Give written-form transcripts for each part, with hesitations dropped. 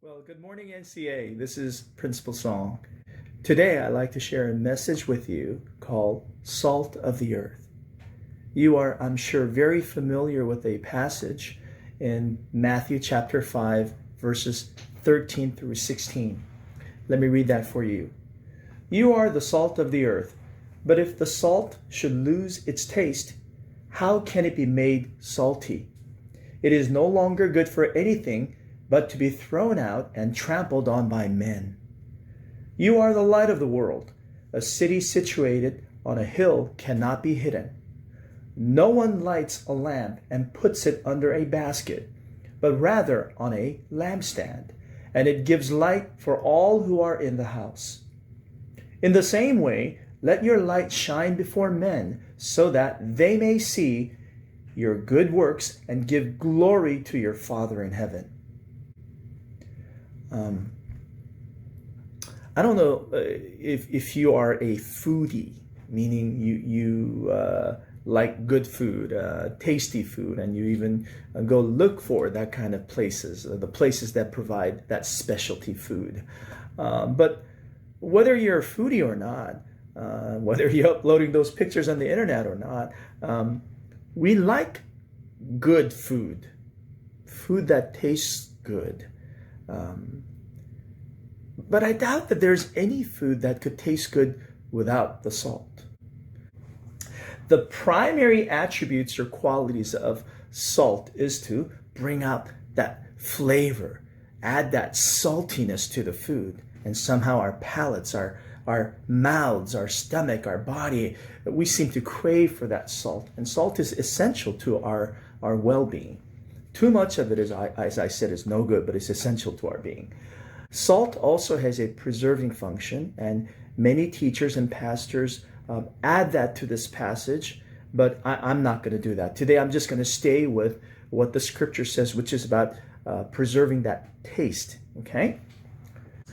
Well, good morning, NCA. This is Principal Song. Today, I'd like to share a message with you called Salt of the Earth. You are, I'm sure, very familiar with a passage in Matthew chapter 5, verses 13 through 16. Let me read that for you. You are the salt of the earth, but if the salt should lose its taste, how can it be made salty? It is no longer good for anything but to be thrown out and trampled on by men. You are the light of the world. A city situated on a hill cannot be hidden. No one lights a lamp and puts it under a basket, but rather on a lampstand, and it gives light for all who are in the house. In the same way, let your light shine before men, so that they may see your good works and give glory to your Father in heaven. I don't know if you are a foodie, meaning you like good food, tasty food, and you even go look for that kind of places, the places that provide that specialty food. But whether you're a foodie or not, whether you're uploading those pictures on the internet or not, we like good food, food that tastes good. But I doubt that there's any food that could taste good without the salt. The primary attributes or qualities of salt is to bring out that flavor, add that saltiness to the food, and somehow our palates, our mouths, our stomach, our body, we seem to crave for that salt. And salt is essential to our well-being. Too much of it, as I said, is no good, but it's essential to our being. Salt also has a preserving function, and many teachers and pastors add that to this passage, but I'm not going to do that. Today, I'm just going to stay with what the scripture says, which is about preserving that taste, okay?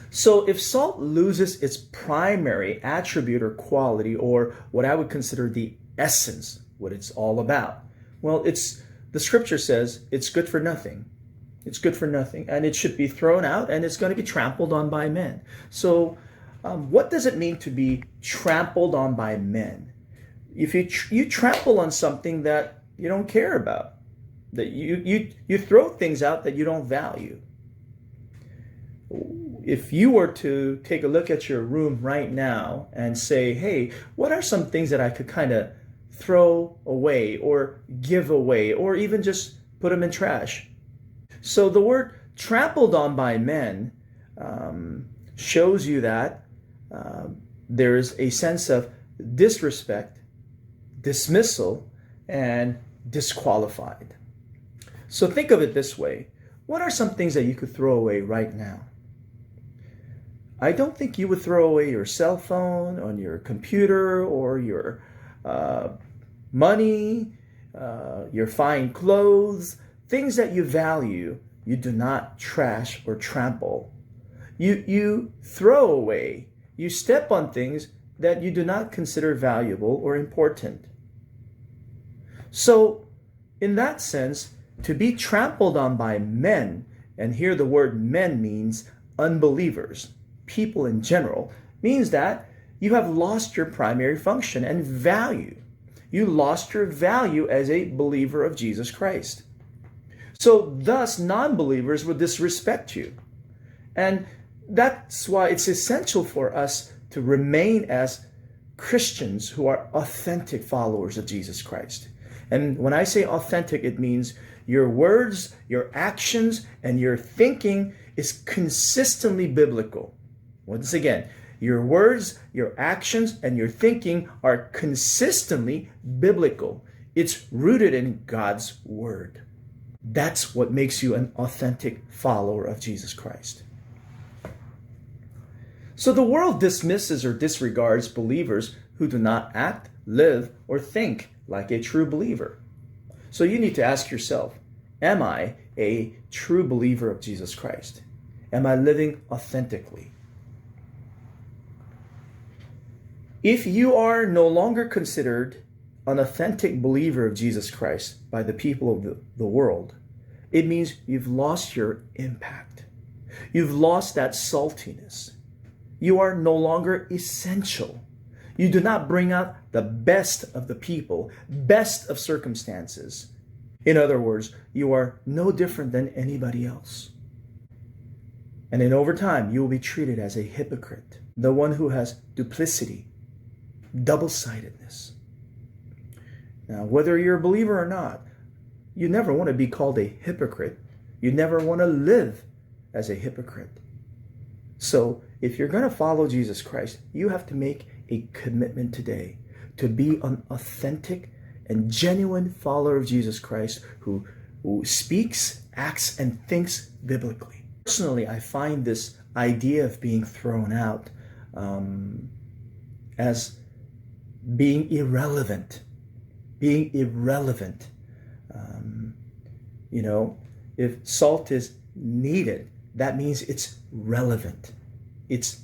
So if salt loses its primary attribute or quality, or what I would consider the essence, what it's all about, well, the scripture says it's good for nothing. It's good for nothing, and it should be thrown out, and it's going to be trampled on by men. So what does it mean to be trampled on by men? If you trample on something that you don't care about, that you throw things out that you don't value. If you were to take a look at your room right now and say, hey, what are some things that I could kind of throw away or give away or even just put them in trash? So the word trampled on by men shows you that there's a sense of disrespect, dismissal, and disqualified. So think of it this way. What are some things that you could throw away right now? I don't think you would throw away your cell phone, on your computer, or your money, your fine clothes. Things that you value, you do not trash or trample. You throw away. You step on things that you do not consider valuable or important. So, in that sense, to be trampled on by men, and here the word men means unbelievers, people in general, means that you have lost your primary function and value. You lost your value as a believer of Jesus Christ. So thus, non-believers would disrespect you. And that's why it's essential for us to remain as Christians who are authentic followers of Jesus Christ. And when I say authentic, it means your words, your actions, and your thinking is consistently biblical. Once again, your words, your actions, and your thinking are consistently biblical. It's rooted in God's word. That's what makes you an authentic follower of Jesus Christ. So the world dismisses or disregards believers who do not act, live, or think like a true believer. So you need to ask yourself, am I a true believer of Jesus Christ? Am I living authentically? If you are no longer considered an authentic believer of Jesus Christ by the people of the world, it means you've lost your impact. You've lost that saltiness. You are no longer essential. You do not bring out the best of the people, best of circumstances. In other words, you are no different than anybody else. And then over time, you will be treated as a hypocrite, the one who has duplicity, double-sidedness. Now, whether you're a believer or not, you never want to be called a hypocrite. You never want to live as a hypocrite. So, if you're going to follow Jesus Christ, you have to make a commitment today to be an authentic and genuine follower of Jesus Christ who speaks, acts, and thinks biblically. Personally, I find this idea of being thrown out as being irrelevant. Being irrelevant. If salt is needed, that means it's relevant. It's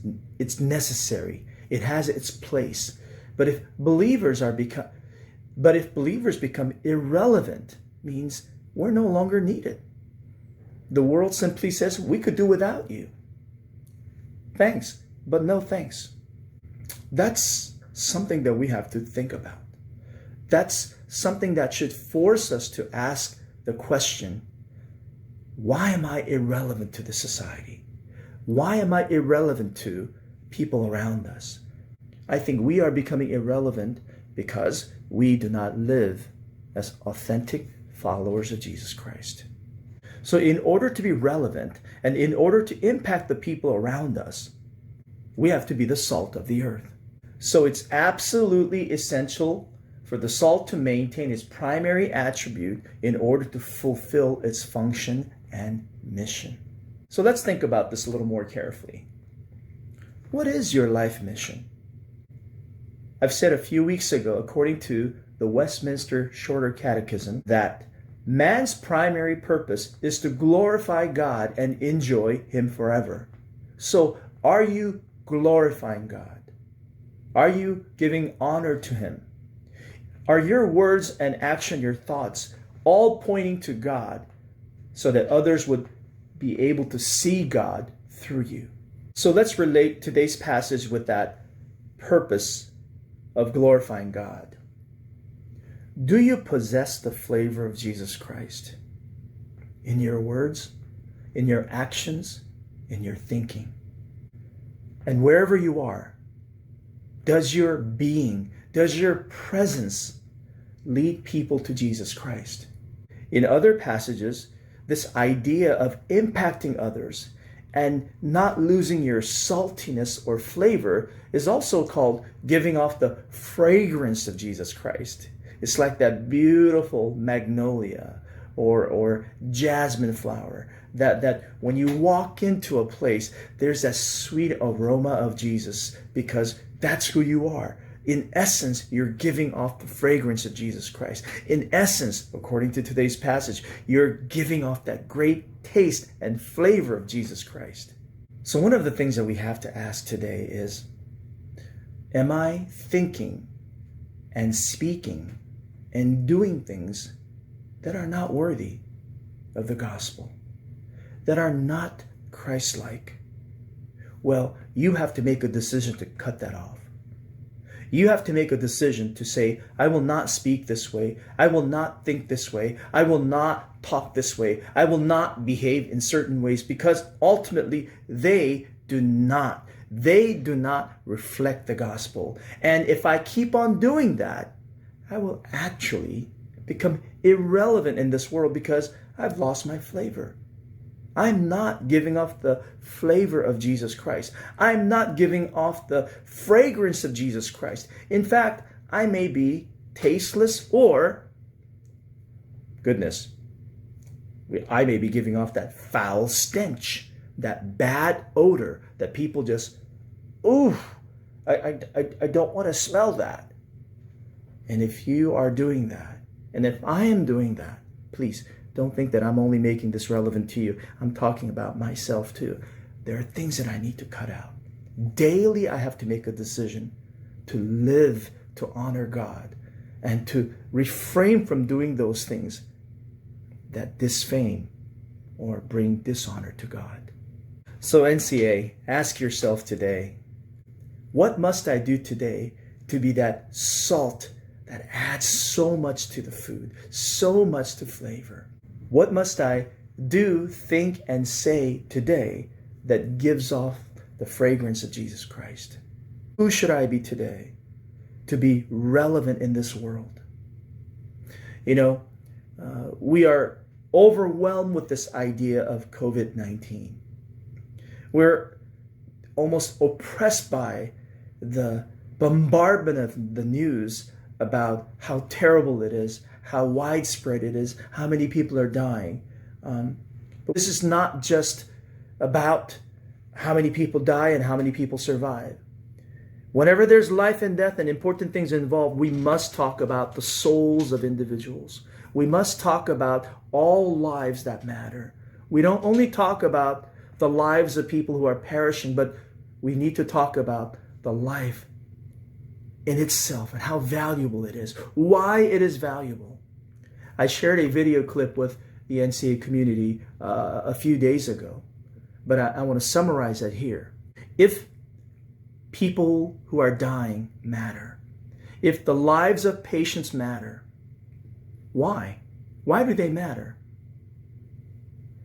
necessary. It has its place. But if believers become irrelevant, means we're no longer needed. The world simply says, we could do without you. Thanks, but no thanks. That's something that we have to think about. That's something that should force us to ask the question, why am I irrelevant to the society? Why am I irrelevant to people around us? I think we are becoming irrelevant because we do not live as authentic followers of Jesus Christ. So in order to be relevant and in order to impact the people around us, we have to be the salt of the earth. So it's absolutely essential for the salt to maintain its primary attribute in order to fulfill its function and mission. So let's think about this a little more carefully. What is your life mission? I've said a few weeks ago, according to the Westminster Shorter Catechism, that man's primary purpose is to glorify God and enjoy Him forever. So, are you glorifying God? Are you giving honor to Him? Are your words and action, your thoughts, all pointing to God so that others would be able to see God through you? So let's relate today's passage with that purpose of glorifying God. Do you possess the flavor of Jesus Christ in your words, in your actions, in your thinking? And wherever you are, does your being, does your presence lead people to Jesus Christ? In other passages, this idea of impacting others and not losing your saltiness or flavor is also called giving off the fragrance of Jesus Christ. It's like that beautiful magnolia or jasmine flower that when you walk into a place, there's that sweet aroma of Jesus because that's who you are. In essence, you're giving off the fragrance of Jesus Christ. In essence, according to today's passage, you're giving off that great taste and flavor of Jesus Christ. So one of the things that we have to ask today is, am I thinking and speaking and doing things that are not worthy of the gospel, that are not Christ-like? Well, you have to make a decision to cut that off. You have to make a decision to say, I will not speak this way. I will not think this way. I will not talk this way. I will not behave in certain ways because ultimately they do not reflect the gospel. And if I keep on doing that, I will actually become irrelevant in this world because I've lost my flavor. I'm not giving off the flavor of Jesus Christ. I'm not giving off the fragrance of Jesus Christ. In fact, I may be tasteless or, goodness, I may be giving off that foul stench, that bad odor that people just, I don't want to smell that. And if you are doing that, and if I am doing that, please don't think that I'm only making this relevant to you. I'm talking about myself too. There are things that I need to cut out. Daily, I have to make a decision to live, to honor God, and to refrain from doing those things that disfame or bring dishonor to God. So NCA, ask yourself today, what must I do today to be that salt that adds so much to the food, so much to flavor? What must I do, think, and say today that gives off the fragrance of Jesus Christ? Who should I be today to be relevant in this world? You know, we are overwhelmed with this idea of COVID-19. We're almost oppressed by the bombardment of the news about how terrible it is, how widespread it is, how many people are dying. But this is not just about how many people die and how many people survive. Whenever there's life and death and important things involved, we must talk about the souls of individuals. We must talk about all lives that matter. We don't only talk about the lives of people who are perishing, but we need to talk about the life in itself and how valuable it is, why it is valuable. I shared a video clip with the NCA community a few days ago, but I want to summarize that here. If people who are dying matter, if the lives of patients matter, why? Why do they matter?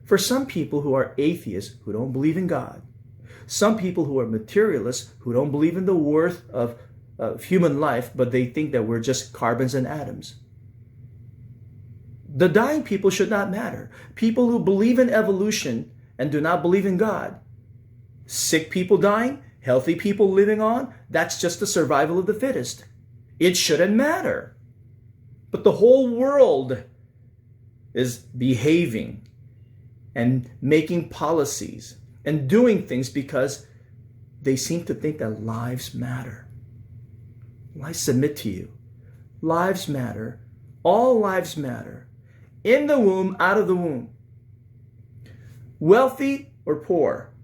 For some people who are atheists, who don't believe in God, some people who are materialists, who don't believe in the worth of human life, but they think that we're just carbons and atoms, the dying people should not matter. People who believe in evolution and do not believe in God, sick people dying, healthy people living on, that's just the survival of the fittest. It shouldn't matter. But the whole world is behaving and making policies and doing things because they seem to think that lives matter. Well, I submit to you, lives matter. All lives matter. In the womb, out of the womb. Wealthy or poor.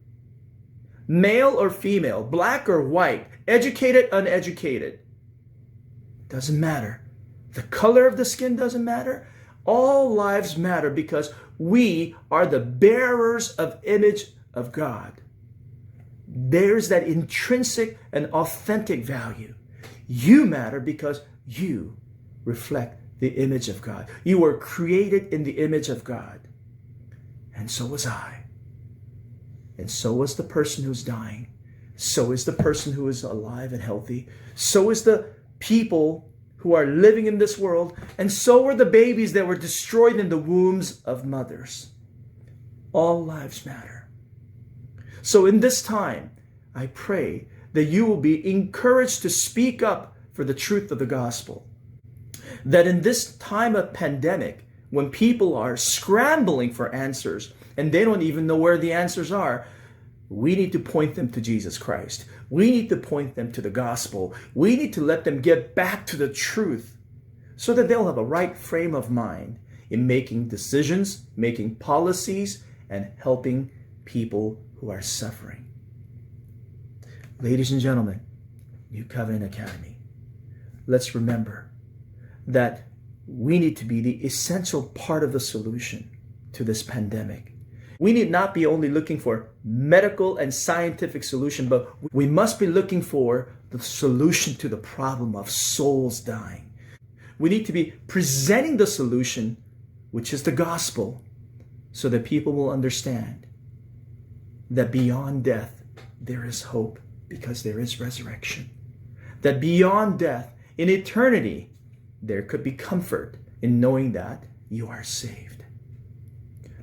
Male or female. Black or white. Educated, uneducated. Doesn't matter. The color of the skin doesn't matter. All lives matter because we are the bearers of image of God. There's that intrinsic and authentic value. You matter because you reflect the image of God. You were created in the image of God. And so was I. And so was the person who's dying. So is the person who is alive and healthy. So is the people who are living in this world. And so were the babies that were destroyed in the wombs of mothers. All lives matter. So in this time, I pray that you will be encouraged to speak up for the truth of the gospel. That in this time of pandemic, when people are scrambling for answers and they don't even know where the answers are, we need to point them to Jesus Christ. We need to point them to the gospel. We need to let them get back to the truth so that they'll have a right frame of mind in making decisions, making policies, and helping people who are suffering. Ladies and gentlemen, New Covenant Academy, let's remember that we need to be the essential part of the solution to this pandemic. We need not be only looking for medical and scientific solution, but we must be looking for the solution to the problem of souls dying. We need to be presenting the solution, which is the gospel, so that people will understand that beyond death, there is hope because there is resurrection. That beyond death, in eternity, there could be comfort in knowing that you are saved.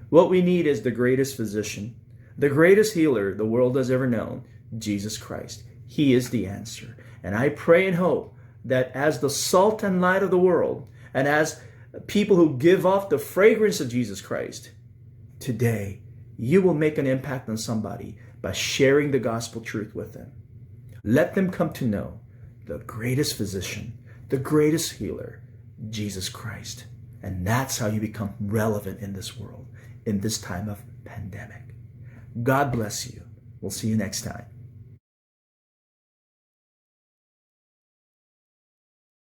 What we need is the greatest physician, the greatest healer the world has ever known, Jesus Christ. He is the answer. And I pray and hope that as the salt and light of the world, and as people who give off the fragrance of Jesus Christ, today you will make an impact on somebody by sharing the gospel truth with them. Let them come to know the greatest physician, the greatest healer, Jesus Christ. And that's how you become relevant in this world, in this time of pandemic. God bless you. We'll see you next time.